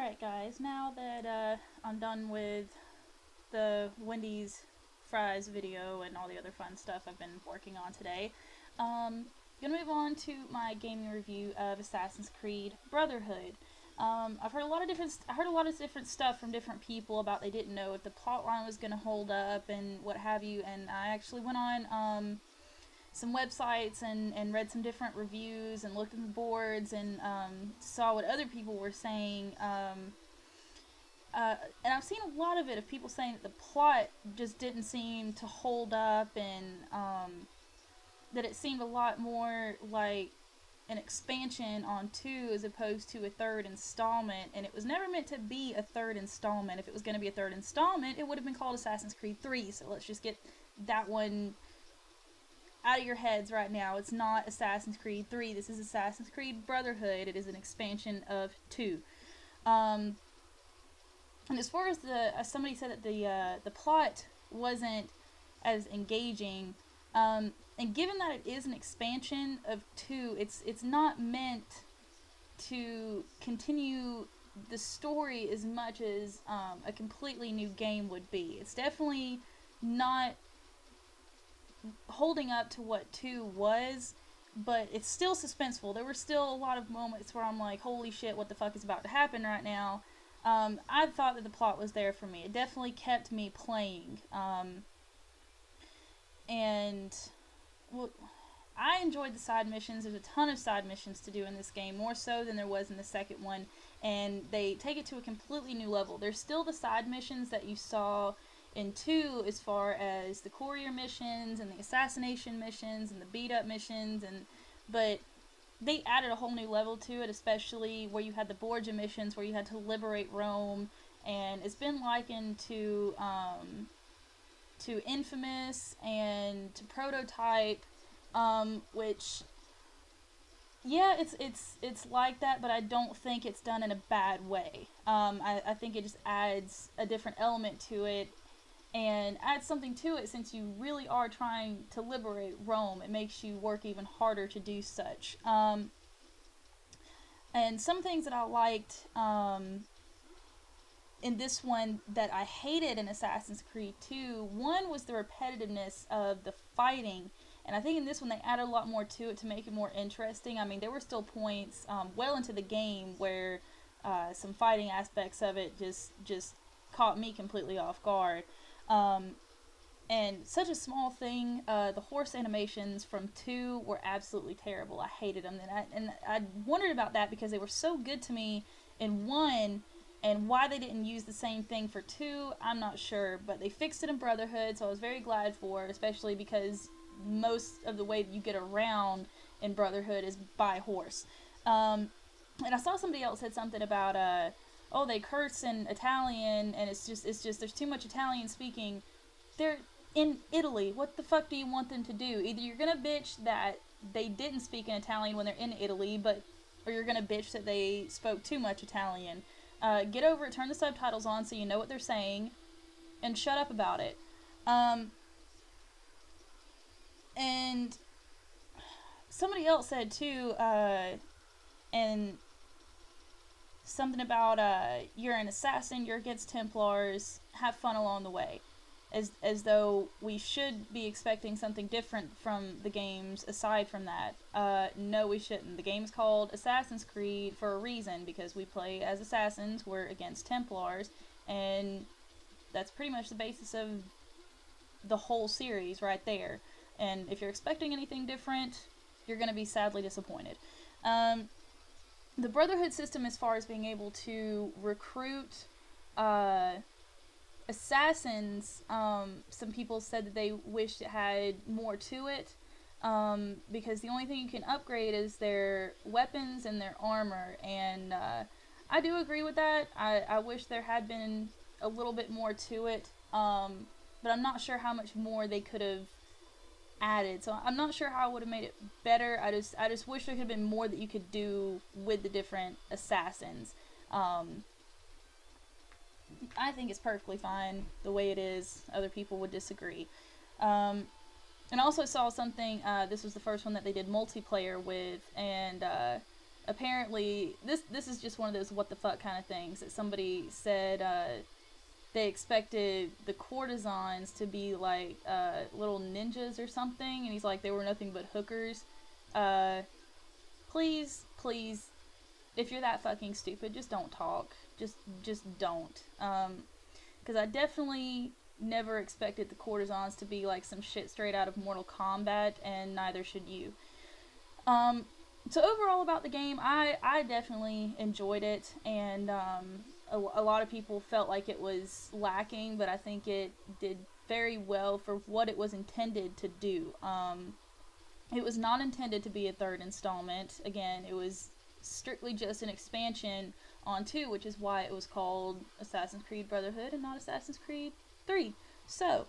Alright guys, now that I'm done with the Wendy's fries video and all the other fun stuff I've been working on today, gonna move on to my gaming review of Assassin's Creed Brotherhood. I've heard a lot of different stuff from different people about they didn't know if the plotline was gonna hold up and what have you, and I actually went on some websites and read some different reviews and looked at the boards and saw what other people were saying. And I've seen a lot of it of people saying that the plot just didn't seem to hold up, and that it seemed a lot more like an expansion on 2 as opposed to a third installment, and it was never meant to be a third installment. If it was going to be a third installment, it would have been called Assassin's Creed 3, so let's just get that one out of your heads right now. It's not Assassin's Creed 3. This is Assassin's Creed Brotherhood. It is an expansion of 2. And as far as somebody said that the plot wasn't as engaging, and given that it is an expansion of 2, it's not meant to continue the story as much as a completely new game would be. It's definitely not holding up to what 2 was, but it's still suspenseful. There were still a lot of moments where I'm like, holy shit, what the fuck is about to happen right now? I thought that the plot was there for me. It definitely kept me playing. And well, I enjoyed the side missions. There's a ton of side missions to do in this game, more so than there was in the second one, and they take it to a completely new level. There's still the side missions that you saw in 2, as far as the courier missions and the assassination missions and the beat up missions, but they added a whole new level to it, especially where you had the Borgia missions where you had to liberate Rome, and it's been likened to Infamous and to Prototype, which, yeah, it's like that, but I don't think it's done in a bad way. I think it just adds a different element to it, and adds something to it. Since you really are trying to liberate Rome, it makes you work even harder to do such. And some things that I liked in this one that I hated in Assassin's Creed 2, one was the repetitiveness of the fighting, and I think in this one they added a lot more to it to make it more interesting. I mean, there were still points well into the game where some fighting aspects of it just caught me completely off guard. And such a small thing, the horse animations from 2 were absolutely terrible. I hated them, and I wondered about that because they were so good to me in 1, and why they didn't use the same thing for 2, I'm not sure, but they fixed it in Brotherhood, so I was very glad for it, especially because most of the way that you get around in Brotherhood is by horse. And I saw somebody else said something about, oh, they curse in Italian, and it's just there's too much Italian speaking. They're in Italy. What the fuck do you want them to do? Either you're gonna bitch that they didn't speak in Italian when they're in Italy, or you're gonna bitch that they spoke too much Italian. Get over it, turn the subtitles on so you know what they're saying, and shut up about it. And somebody else said too, and something about you're an assassin, you're against Templars, have fun along the way, as though we should be expecting something different from the games aside from that. No, we shouldn't. The game's called Assassin's Creed for a reason, because we play as assassins, we're against Templars, and that's pretty much the basis of the whole series right there. And if you're expecting anything different, you're going to be sadly disappointed. The Brotherhood system, as far as being able to recruit assassins, some people said that they wished it had more to it, because the only thing you can upgrade is their weapons and their armor, and I do agree with that. I wish there had been a little bit more to it, but I'm not sure how much more they could have added, so I'm not sure how I would have made it better. I just wish there could have been more that you could do with the different assassins. I think it's perfectly fine the way it is. Other people would disagree. And I also saw something, this was the first one that they did multiplayer with, and apparently this is just one of those what the fuck kind of things that somebody said. They expected the courtesans to be like little ninjas or something, and he's like, they were nothing but hookers. Please, if you're that fucking stupid, just don't talk. Just don't. Because I definitely never expected the courtesans to be like some shit straight out of Mortal Kombat, and neither should you. So overall about the game, I definitely enjoyed it, and a lot of people felt like it was lacking, but I think it did very well for what it was intended to do. It was not intended to be a third installment. Again, it was strictly just an expansion on 2, which is why it was called Assassin's Creed Brotherhood and not Assassin's Creed 3. So,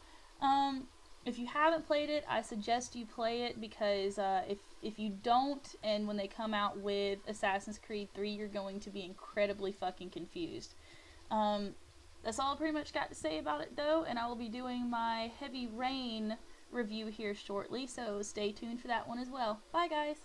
if you haven't played it, I suggest you play it, because if you don't, and when they come out with Assassin's Creed 3, you're going to be incredibly fucking confused. That's all I pretty much got to say about it, though, and I will be doing my Heavy Rain review here shortly, so stay tuned for that one as well. Bye, guys!